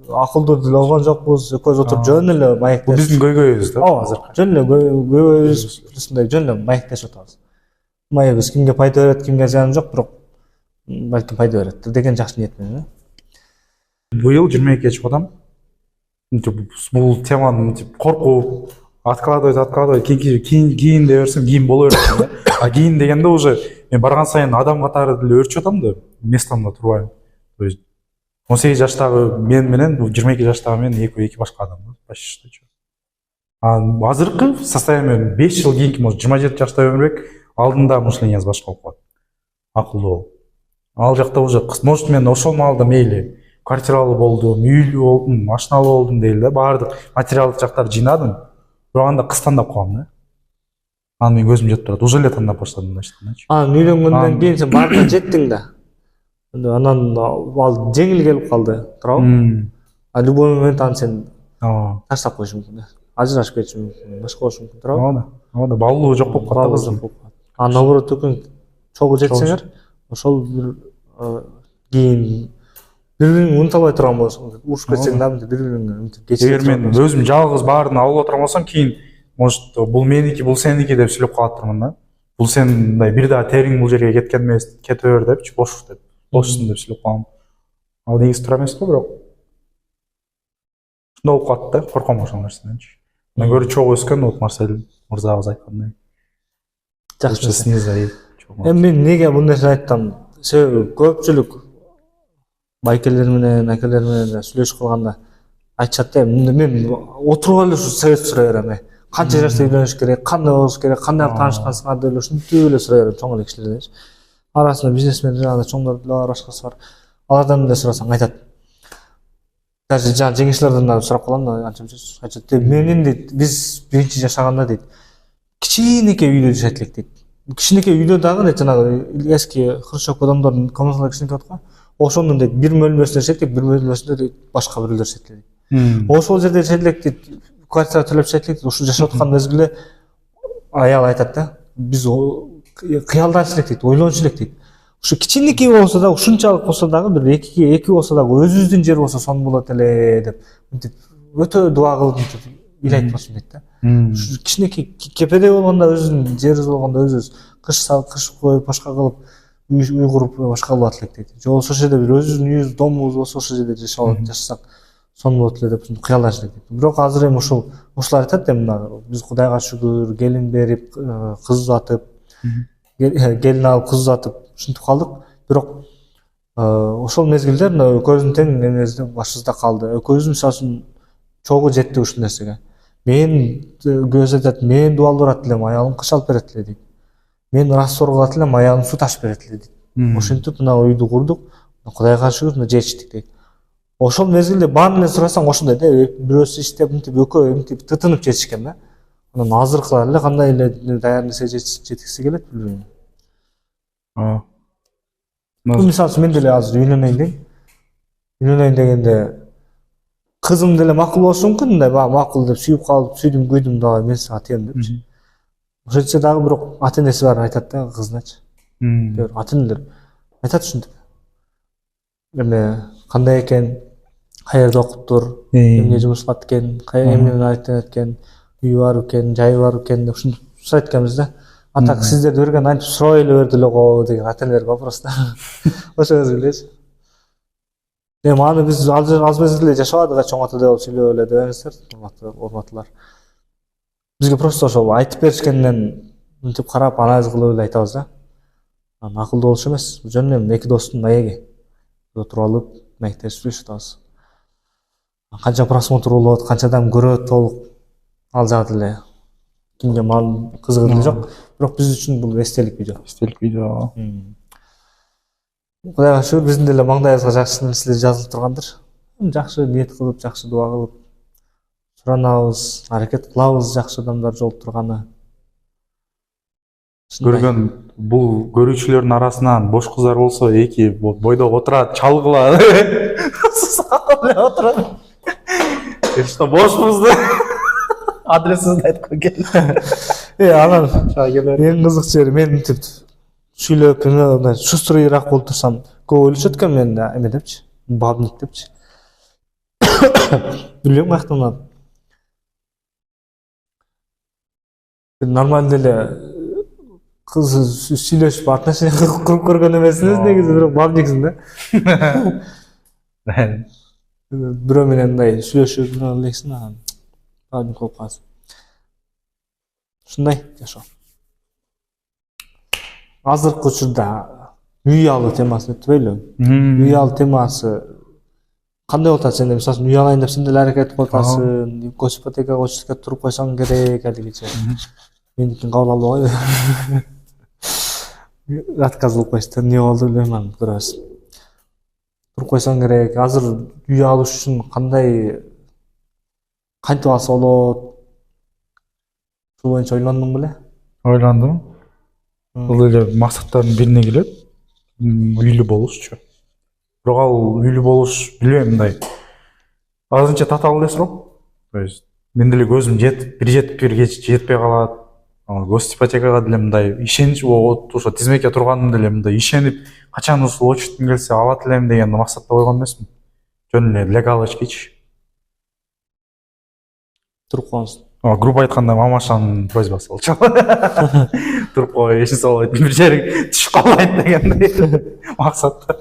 Акылдуу деле болгон жокпуз, экөөбүз отуруп жөн эле маектешип. Бул биздин көйгөйүбүз да. Ооба, жөн эле көйгөйүбүз, ушундай жөн эле маектешип атабыз. Маегибиз кимге пайда берет, кимге зыяны жок, бирок балким пайда берет деген жакшы ниет менен. Быйыл 22-че чыккан. Бул теманы коркуп, откладывать кийин дей берсем кийин боло берет да. А кийин дегенде уже мен барган сайын адам катары деле өрчүп атам да, местомдо турбайм. То есть 18 жаштагы мен менен 22 жаштагы мен эки башка адам да, почти что. А азыркы состояние 5 жыл кийинки, может 27 жашта өмүрбек алдында мышлениябыз башка болуп калат. Акылдуу болуп. Ал жакта уже может мен ошол маалда мейли квартиралуу болдум, үйлүү болдум, машиналуу болдум дейли да, баардык материалдык жактарды жыйнадым. Бирок анда кыз тандап калам да. Анан мен көзүм жетип турат. Уже эле тандап баштадым мындайчы. Анан үйлөнгөндөн кийин сен баарына жеттиң да. Анан ал жеңил келип калды, туурабы? А любой момент аны сен таштап коюш мүмкүн да. Ажырашып кетиши мүмкүн, башка болушу мүмкүн, туурабы? Ооба, баллуу жок болуп калат кыздын. А наоборот экөөң чогуу жетсеңер, ошол бир кийин бири-бириңди унута албай турган болосуң. Урушуп кетсең дагы бири-бириңди кечирип. Эгер мен өзүм жалгыз баарын алып отурган болсом, кийин может бул меники, бул сеники деп сүйлөп калаттырмын да. Бул сен мындай бир да териң бул жерге кеткен эмес, кете бер депчи, бошсун деп сүйлөп калам. Ал негизи туура эмес го, бирок ушундай болуп калат да, корком ошол нерседенчи. Мен көрү чогуу өскөн вот Марсель мырзабыз айткандай. Жакшы снизу. Мен неге бул нерсени айттым? Себеби көпчүлүк байкелер менен, акелер менен сүйлөшүп калганда айтышат да, мен отуруп эле ушу совет сурай берем. Канча жашта үйлөнүш керек, кандай болуш керек, кандай таанышкансыңар деп ушинтип эле сурай берем чоң эле кишилерденчи. Арасында бизнесмендер, анда чоңдор деле бар, башкасы бар. Алардан эле сурасаң айтат. Даже жаңы жеңиштерден да сурап калам да, айтат. Менин дейт, биз биринчи жашаганда дейт, кичинекей үйдө жашайт элек дейт. Кичинекей үйдө дагы дейт, жанагы эски хрущевка домдордун комнаталары кичинекей болот го. Ошондун дейт бир бөлмөсүндө жашайт дейт, бир бөлмөсүндө дейт башка бирөөлөр жашайт элек дейт. Ошол жерде жашайт элек дейт, квартира төлөп жашайт элек дейт. Ушул жашап аткан мезгилде аял айтат да, биз кыялданчу элек дейт, ойлончу элек дейт. Ушу кичинекей болсо да, ушунчалык болсо дагы бир эки болсо дагы өзүбүздүн жер болсо сонун болот эле деп мынтип өтө дуа кылып эл айтып атышым дейт да. Ушу кичинекей кепеде болгондо өзүбүздүн жерибиз болгондо өзүбүз кыш коюп башка кылып үй куруп башка кылып элек дейт. Же ошол жерде бир өзүбүздүн үйүбүз, домубуз болсо ошол жерде жашасак сонун болот эле деп кыялдашып элек дейт. Бирок азыр эми ушулар айтат да, мына биз Кудайга шүгүр, келин берип, кыз узатып, келин алып, кыз узатып ушинтип калдык. Бирок ошол мезгилде экөөбүздүн тең эмебизде башыбызда калды. Экөөбүз мисалы үчүн чогуу жеттик ушул нерсеге. Мен көз айтат, мен дубал урат элем, аялым кыш алып берет эле дейт. Мен раствор кылат элем, аялым суу ташып берет эле дейт. Ошентип мына үйдү курдук, Кудайга шүгүр, мына жечтик дейт. Ошол мезгилде баарын эле сурасаң ошондой да, бирөөсү иштеп мынтип экөө мынтип тытынып жетишкен да. Анан азыркылар эле кандай эле даяр нерсе жеткиси келет билбейм. Мисалы үчүн мен деле азыр үйлөнөйүн дегенде кызым деле макул болушу мүмкүн, мындай макул деп сүйүп калып, сүйдүм күйдүм дагы мен сага тием депчи. Ошентсе дагы бирок ата энеси бар айтат да кызыначы. Ата энелер айтат ушинтип. Эме кандай экен, каерде окуптур, эмне жумуш кылат экен, эмне менен айттанат экен, үйү бар экен, жайы бар экен деп ушинтип сурайт экенбиз да. Атак сиздерди берген антип сурабай эле берди эле го деген ата энелер вопрос да. Ошо мезгилдечи. Эми аны биз аз мезгилде жашабадык, чоң ата деп сүйлөп эле дебеңиздер, урматтуулар. Бизге просто ошол айтып беришкенден мынтип карап анализ кылып эле айтабыз да. Акылдуу болуш эмес, жөн эле эки достун маеги. Отуруп алып, маектер сүйлөшүп атабыз. Канча просмотр болот, канча адам көрөт толук, ал жагы деле кимге маалым кызыгы деле жок. Бирок биз үчүн бул эстелик видео. Эстелик видео. Кудайга шүгүр, биздин деле маңдайыбызга жакшы нерселер жазылып тургандыр. Жакшы ниет кылып, жакшы дуа кылып суранабыз, аракет кылабыз жакшы адамдар жолуп турганы. Көргөн бул көрүүчүлөрдүн арасынан бош кыздар болсо, эки бойдо отурат, чалгыла. Отурат. Что бошпуз да? Адресинди айткым келди. Анан эң кызык жери мен мынтип сүйлөп, мындай шустрыйраак болуп турсам, көп ойлошот экен мен эме депчи, бабник депчи. Билбейм каяктан. Нормально эле кыз сүйлөшүп отношения куруп көргөн эмессиз негизи, бирок бабниксиң да. Бирөө менен мындай сүйлөшүп элексиң, бабник болуп каласың. ушундай жашоо. Азыркы учурда үй алуу темасын өтпөйлү. Үй алуу темасы кандай болуп атат? Сен мисалы үй алайын деп сен деле аракет кылып атасың, ипотека кочуп туруп койсоң керек алигиче. Меникин кабыл албагайбы? Отказ кылып коюшту. Эмне болду билбейм, аны көрөбүз. Туруп койсоң керек. Азыр үй алыш үчүн кантип алса болот? Ушул боюнча ойлондуң беле? Ойландым. Бул эле максаттардын бирине келет. Үйлүү болушчу. Бирок ал үйлүү болуш билбейм мындай. Азырынча татаал эле суроо. То есть мен деле көзүм жетип, бир жетпей калат. Госипотекага деле мындай ишенич ошо тизмекке турганым деле мындай ишенип, качан ушул очуттун келсе алат элем деген максатта койгон эмесмин. Жөн эле легалочкичи. Туруп коңуз. Грубо айтканда мамашанын просьбасы болчу. Туруп кой, эч нерсе болбойт, бир жериң түшүп калбайт дегендей максатта.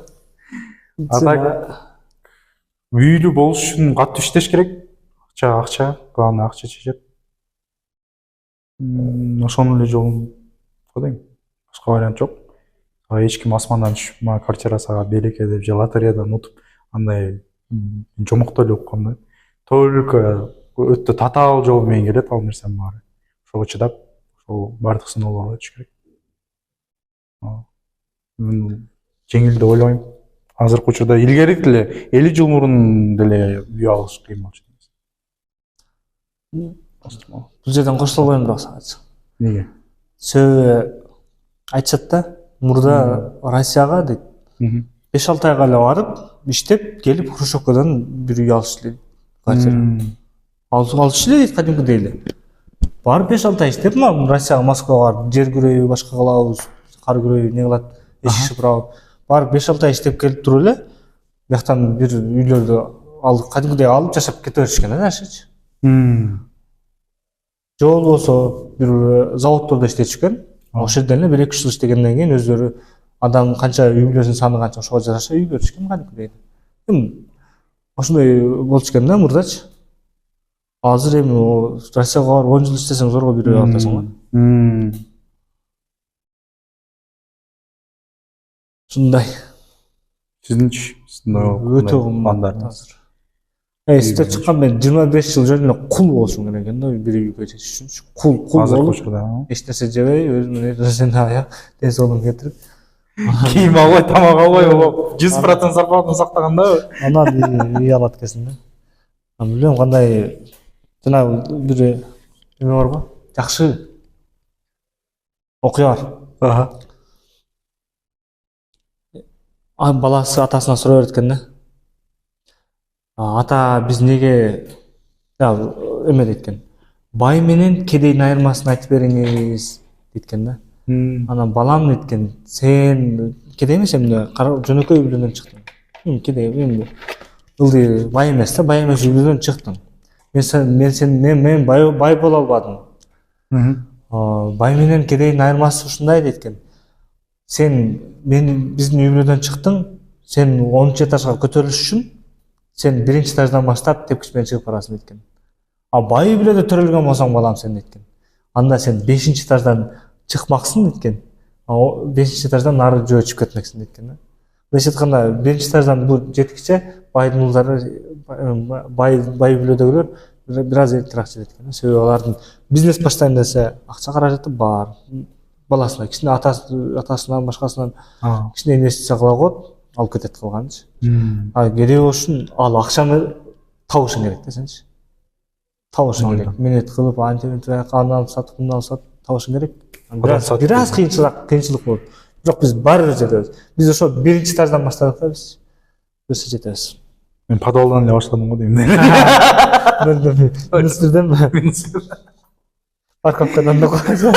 Үйлүү болуш үчүн катуу иштеш керек. Акча, главное акча чечет. Ошонун эле жолун койдуң. Башка вариант жок. Эч ким асмандан түшүп, мага квартира сага белекке деп же лотереядан утуп андай жомоктой эле уккам. Только өтө татаал жол менен келет ал нерсенин баары. Ошого чыдап, ошол бардык сыноолорго өтүш керек. Мен жеңил деп ойлойм. Азыркы учурда илгери деле 50 жыл мурун деле үй алыш кыйын болчу. Бул жерден кошула албайм бирок сага. Неге? Себеби айтышат да, мурда Россияга дейт 5-6 айга эле барып, иштеп, келип Хрущевкадан бир үй алышты дейт. Квартира. Алышты дейт кадимкидей эле. Барып 5-6 ай иштеп, Россияга, Москвага барып, жер күрөйбү, башка кылабыз, кар күрөйбү, не кылат, эшик шыпырабы. Барып 5-6 ай иштеп келип туруп эле, бияктан бир үйлөрдү алып, кадимкидей алып жашап кете беришкен да дальшечи. Же болбосо бир заводдордо иштетишкен. Ошол жерден эле 1-2 жыл иштегенден кийин өздөрү адам канча үй бүлөсүнүн саны канча ошого жараша үй беришкен кадимкидей. Ошондой болчу экен да мурдачы. Азыр эми Россияга барып 10 жыл иштесең зорго бир үй алып атасың го. Ушундай. Сиздинчи? Өтө кымбат азыр. Эстеп чыккан мен 25 жыл жөн эле кул болушум керек экен да, бир үйгө жетиш үчүнчү. Кул болуп. Эч нерсе жебей, өзүмдүн нерсени аяп, ден соолугун кетирип, кийим албай, тамак албай, 100% зарплатаны сактагандабы? Анан үй алат экенсиң да. Билбейм кандай жана бир эме барбы? Жакшы окуя бар. Баласы атасынан сурап берет экен да. Ата биз неге эме дейт экен. Бай менен кедейдин айырмасын айтып бериңиз дейт экен да. Анан балам дейт экен, сен кедей эмес эмне жөнөкөй үй бүлөдөн чыктың. Кедей эми ылдый бай эмес да, бай эмес үй бүлөдөн чыктың. Мен бай боло албадым. Бай менен кедейдин айырмасы ушундай дейт экен. Сен биздин үй бүлөдөн чыктың, сен 10 этажга көтөрүлүш үчүн сен 1-этаждан баштап тепкич менен чыгып барасың дейт экен. Бай үй бүлөдө төрөлгөн болсоң балам сен дейт экен. Анда сен 5-этаждан чыкмаксың дейт экен. 5-этаждан нары жөөчүп кетмексиң дейт экен. Мындайча айтканда 1-этаждан бул жеткиче байдын уулдары, бай үй бүлөдөгүлөр бир аз эртерээк жетет экен. Себеби алардын бизнес баштайын десе акча каражаты бар. Баласына кичине атасынан башкасынан кичине инвестиция кыла коет, алып кетет калганчы. Кедей болуш үчүн ал акчаны табышың керек да сенчи. Табышың керек. Менет кылып, антип аны алып сатып, муну алып сатып табышың керек. Бир аз кыйынчылык болот. Бирок биз баары бир жетебиз. Биз ошо 1-этаждан баштадык да биз. Өсө жетебиз. Мен подвалдан эле баштадым го дейм. Министрденби? Парковкадан да койсо.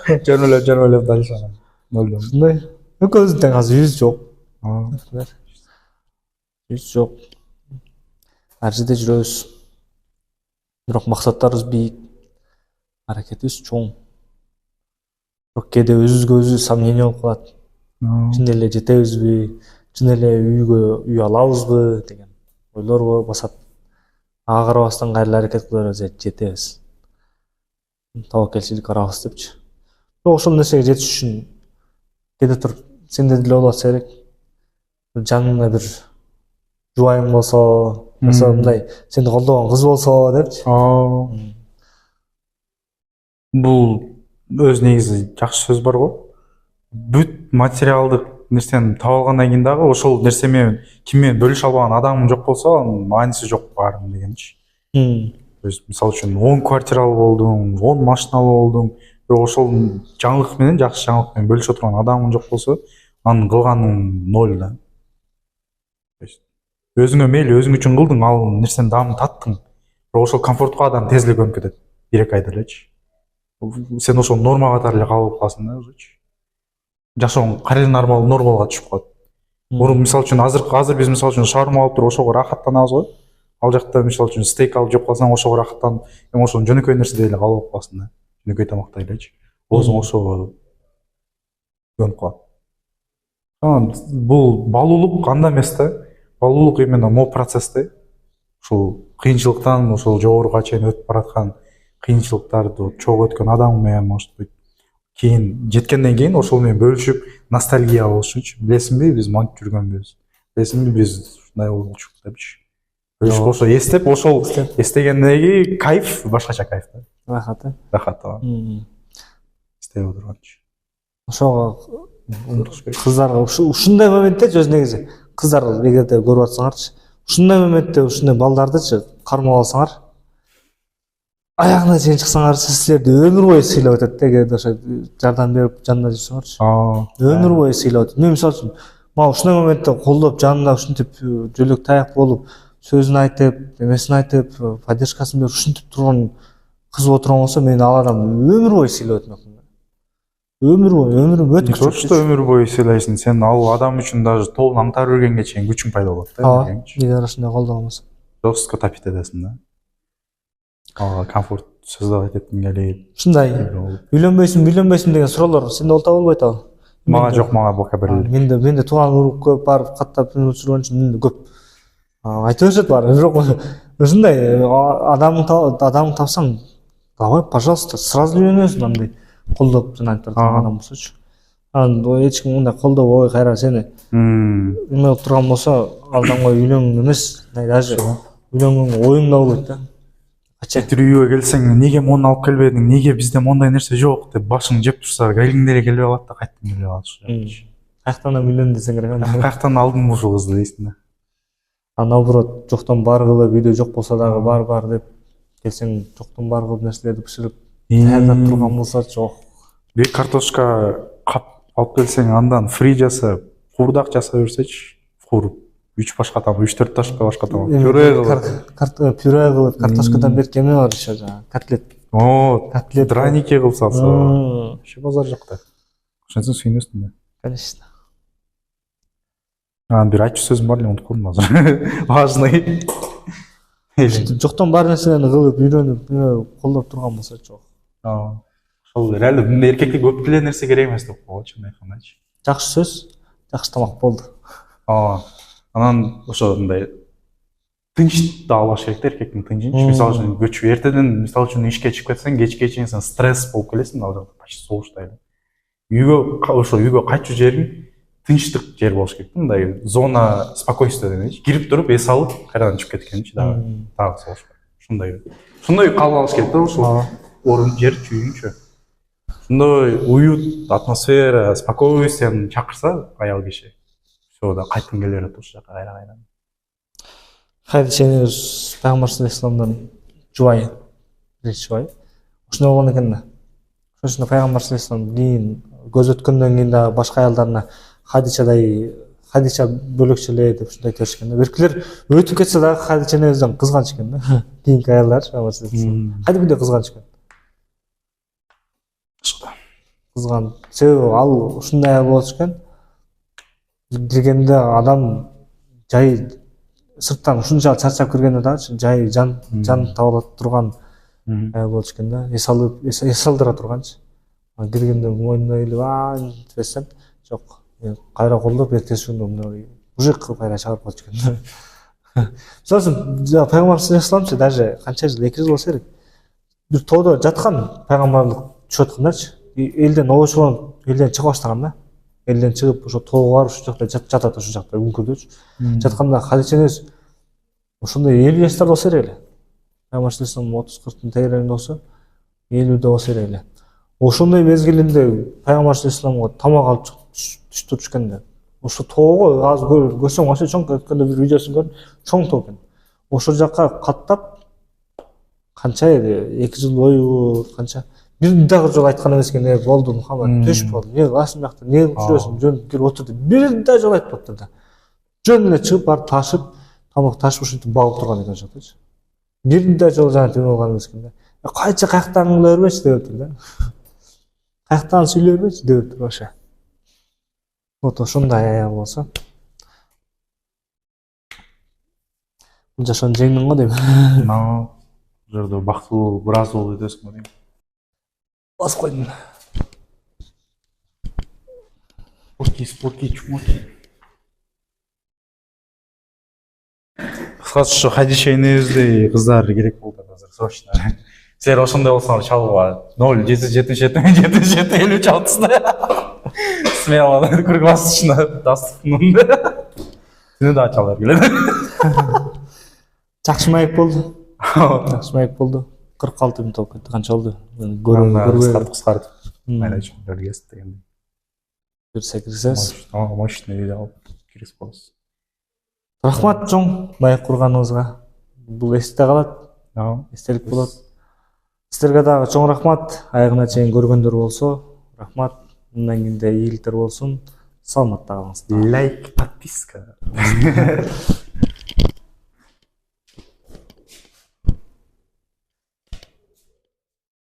Жөн эле дальше. Ушундай. Экөөбүздүн тең азыр үйүбүз жок. Үйүбүз жок. Ар жерде жүрөбүз. Бирок максаттарыбыз бийик. Аракетибиз чоң. Бирок кээде өзүбүзгө өзүбүз сомнение болуп калат. Чын эле жетебизби? Чын эле үй алабызбы деген ойлор басат. Ага карабастан кайра аракет кыла беребиз, жетебиз. тобокелчилик арабыз депчи. Бирок ошол нерсеге жетиш үчүн кете туруп сенде деле болуп атса керек. Жаныңда бир жубайың болсо, жоксо мындай сени колдогон кыз болсо депчи. Бул өз негизи жакшы сөз бар го. Бүт материалдык нерсени таап алгандан кийин дагы ошол нерсе менен ким менен бөлүшө албаган адамым жок болсо, анын мааниси жок баардын дегенчи. То есть мисалы үчүн 10 квартиралуу болдуң, 10 машиналуу болдуң, бирок ошол жаңылык менен, жакшы жаңылык менен бөлүшө турган адамың жок болсо, анын кылганың ноль да. То есть өзүңө мейли, өзүң үчүн кылдың, ал нерсенин даамын таттың, бирок ошол комфортко адам тез эле көнүп кетет, 1-2 айда элечи. Сен ошол норма катары эле кабыл каласың да өзүчү. Жашоң кайра нормалга түшүп калат. Мурун мисалы үчүн азыр биз мисалы үчүн шаурма алып туруп ошого рахаттанабыз го. Ал жакта мисалы үчүн стейк алып жеп калсаң, ошого рахаттанып, эми ошол жөнөкөй нерсе деп эле кабыл алып каласың да. Жөнөкөй тамактай элечи. Оозуң ошого көнүп калат. Бул балуулук анда эмес да. Балуулук именно могу процессте. Ушул кыйынчылыктан, ошол жогоруга чейин өтүп бараткан кыйынчылыктарды чогуу өткөн адам менен, может быть, кийин жеткенден кийин ошол менен бөлүшүп ностальгия болушучу. Билесиңби, биз мынтип жүргөнбүз. Билесиңби, биз ушундай болчук депчи. Бөлүшүп ошо эстеп, ошол эстегенден кийин кайф, башкача кайф да. Рахат. Рахат да. Эстеп отурганчы. Ошого кыздарга ушундай моментте өз негизи кыздар эгерде көрүп атсаңарчы, ушундай моментте ушундай балдардычы кармап алсаңар, аягына чейин чыксаңар, силерди өмүр бою сыйлап өтөт да, эгерде ошо жардам берип жанында жүрсөңөрчү. Өмүр бою сыйлап өтөт. Мен мисалы үчүн мага ушундай моментте колдоп, жанында ушинтип жөлөк таяк болуп, сөзүн айтып, эмесин айтып, поддержкасын берип ушинтип турган кыз отурган болсо, мен ал адамды өмүр бою сыйлап өтмөкмүн. Өмүр бою, өмүрүм өтө күчтүү. Что өмүр бою сыйлайсың, сен ал адам үчүн даже тоолун аңтарып жүргөнгө чейин күчүң пайда болот да. Эгер ушундай колдогон болсо. Жестко тапить эдесиң да. Ага, комфорт создавать эткиң келет. Ушундай үйлөнбөйсүң деген суроолор сенде болуп табылбай атабы? Мага жок, мага бока берилди. Менде тууган уруп көп барып каттап жүргөн үчүн менде көп айтып беришет бар. Бирок ушундай адамың тапсаң, давай, пожалуйста, сразу үйлөнөсүң, андай колдоп жана айтып турган адам болсочу. Анан эч ким мындай колдоп, ой, кайра сени эме кылып турган болсо, ал адамга үйлөнгөн эмес, даже үйлөнгөнгө оюң да болбойт да. Кетип үйгө келсең, неге муну алып келбедиң, неге бизде мондай нерсе жок деп башың жеп турса, келгиң деле келбей калат да, кайттан келбей калат. Каяктан үйлөн десең керек. Каяктан алдың ушул кызды дейсиң да. Наоборот, жоктон бар кылып, үйдө жок болсо дагы бар деп келсең, жоктон бар кылып нерселерди бышырып даярдап турган болсо жок. Бир картошка кап алып келсең, андан фри жасап, куурдак жасап берсечи, кууруп 3 башка тамак, 3-4 ташка башка тамак. Пюре кылып, картошкадан берки эме бар еще жана, котлет. Котлет, драники кылып салса, вообще базар жокта. Ошентсең сүйүнөсүң да. Конечно. Бир айтчу сөзүм бар эле, унутуп калдым азыр. Важный. Жоктон бар нерселерди кылып, үйрөнүп, колдоп турган болсо жок. Ошол реально эркекке көп деле нерсе керек эмес деп коелучу, мындай айткандачы. Жакшы сөз, жакшы тамак болду. Анан ошо мындай тынчты алыш керек да, эркектин тынчынчы. Мисалы үчүн көчүп эртеден, мисалы үчүн ишке чыгып кетсең, кечке чейин сен стресс болуп келесиң, ал жакта почти согуштай эле. Үйгө кайтчу жериң тынчтык жер болуш керек да, мындай зона спокойствия дегенчи. Кирип туруп эс алып, кайрадан чыгып кеткенчи дагы согуш. Ошондой кабыл алыш керек да, ошол орун жер чүйүнчү. Ошондой уют, атмосфера, спокойствияны чакырса аял киши, всё да кайткың келе берет ошол жака кайра-кайра. Хадиченебиз Пайгамбар саллаллаху жубайы, биринчи жубайы. Ошондой болгон экен да. Ошондо Пайгамбар саллаллаху кийин көз өткөндөн кийин дагы башка аялдарына Хадича бөлөкчө эле деп ушундай айтып беришкен да. Беркилер өтүп кетсе дагы Хадиченебизден кызганыч экен да. Кийинки аялдар кадимгидей кызганыч экен. Кызган. Себеби ал ушундай аял болчу экен. Киргенде адам жай сырттан ушунчалык чарчап киргенде дагы жай жан таба турган аял болчу экен да. Эс алдыра турганчы. Киргенде мойнуна илип десем, жок. Кайра колдоп эртеси күнү мындай мужик кылып кайра чыгарып коечу экен. Мисалы үчүн Пайгамбар саллаллаху алейхи даже канча жыл, 2 жыл болсо керек. бир тоодо жаткан пайгамбарлык түшүп аткандарчы. Элден обочуланып, элден чыгып баштаган да. Элден чыгып ошо тоого барып ушул жакта жатат, ушул жакта үңкүрдөчү. Жатканда Хадиченес ошондой 50 жаштарда болсо керек эле. Пайгамбар саллаллаху алейхи вассалам 30-40 тегерегинде болсо, 50де болсо керек эле. Ошондой мезгилинде Пайгамбар саллаллаху алейхи тамак алып түшүп турушканда, ошо тоого азыр көрсөң вообще чоң, өткөндө бир видеосун көрдүм, чоң тоо экен. Ошол жакка каттап канча 2 жыл бою канча бир дагы жолу айткан эмес экен, болду Мухаммад төшүп болду. Эмне кыласың бuyакта, эмне кылып жүрөсүң, жөн келип отур деп. Бир да жолу айтпаптыр да. Жөн эле чыгып барып ташып, тамак ташып ушинтип багып турган экен жактачы. Бир да жолу жанагы эме кылган эмес экен да. Кайча каяктан кыла бербечи деп атыр да. Каяктан сүйлөй бербечи деп атыр вообще. Вот ошондой аял болсо. Бул жашоonu жеңдиң го дейм. Бул жерде бактылуу, ыраазылуу өтөсүң го дейм. Басып койдум. Спорки, чумоки. Кыскасы ушу Хадиша энебиздей кыздар керек болду азыр срочно. Силер ошондой болсоңор чалгыла 0-777-77-53 чалтысына. Смело круглосуточно доступмун. Сени да чалар келет. Жакшы маек болду. Жакшы маек болду. 46 мүнөт болуп кетти. Канча болду? Көрбөй. Кыскартып. Айначы көргөз дегенде. Кирсе кирсез. Мощный видео кирис болосуз. Рахмат чоң маек курганыңызга. Бул эсте калат. Эстелик болот. Сиздерге дагы чоң рахмат. Аягына чейин көргөндөр болсо, рахмат. Мындан кийин да ийгиликтер болсун. Саламатта калыңыз. Лайк, подписка.